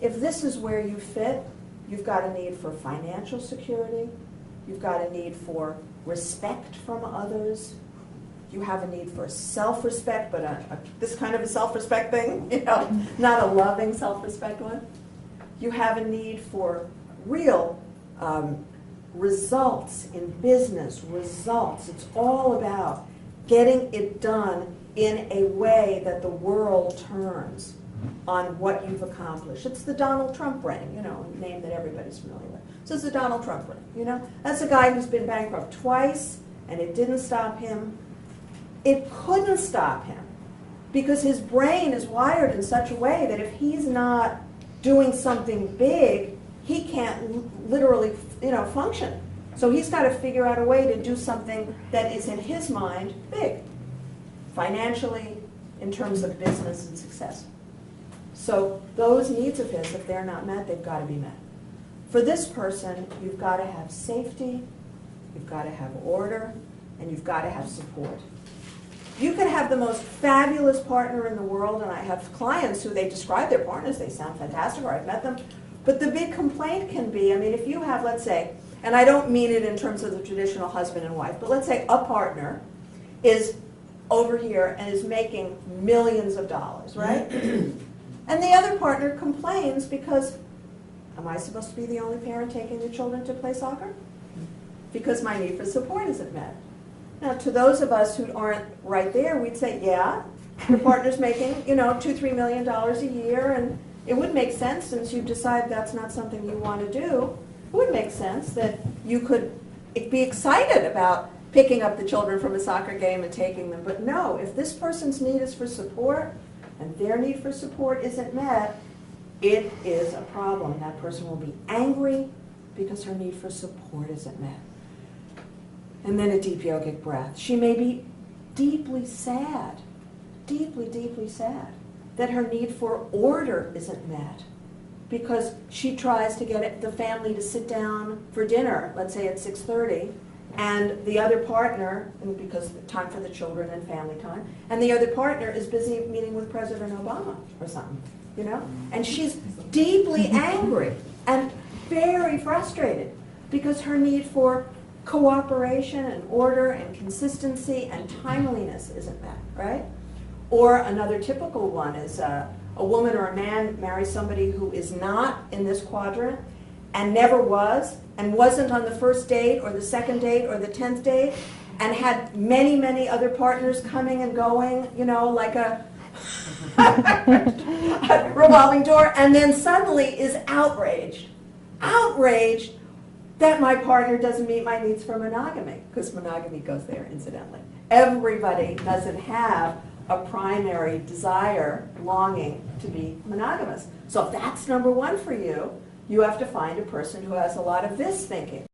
if this is where you fit, you've got a need for financial security, you've got a need for respect from others, you have a need for self-respect, but this kind of a self-respect thing, you know, not a loving self-respect one. You have a need for real results in business, results. It's all about getting it done in a way that the world turns on what you've accomplished. It's the Donald Trump brain, you know, a name that everybody's familiar with. So it's the Donald Trump brain, you know. That's a guy who's been bankrupt twice, and it didn't stop him. It couldn't stop him because his brain is wired in such a way that if he's not doing something big, he can't literally, you know, function. So he's got to figure out a way to do something that is in his mind big, financially, in terms of business and success. So those needs of his, if they're not met, they've got to be met. For this person, you've got to have safety, you've got to have order, and you've got to have support. You can have the most fabulous partner in the world, and I have clients who they describe their partners, they sound fantastic, or I've met them, but the big complaint can be, I mean, if you have, let's say, and I don't mean it in terms of the traditional husband and wife, but let's say a partner is over here and is making millions of dollars, right? And the other partner complains because, am I supposed to be the only parent taking the children to play soccer? Because my need for support isn't met. Now, to those of us who aren't right there, we'd say, yeah, your partner's making, you know, $2-3 million a year, and it would make sense, since you decide that's not something you want to do, it would make sense that you could be excited about picking up the children from a soccer game and taking them. But no, if this person's need is for support, and their need for support isn't met, it is a problem. That person will be angry because her need for support isn't met. And then a deep yogic breath. She may be deeply sad, deeply, deeply sad, that her need for order isn't met because she tries to get the family to sit down for dinner, let's say at 6:30, and the other partner, and because time for the children and family time, and the other partner is busy meeting with President Obama or something, you know? And she's deeply angry and very frustrated because her need for cooperation and order and consistency and timeliness isn't met, right? Or another typical one is a woman or a man marries somebody who is not in this quadrant and never was, and wasn't on the first date or the second date or the 10th date, and had many, many other partners coming and going, you know, like a revolving door, and then suddenly is outraged that my partner doesn't meet my needs for monogamy, because monogamy goes there, incidentally. Everybody doesn't have a primary desire, longing to be monogamous. So if that's number one for you, you have to find a person who has a lot of this thinking.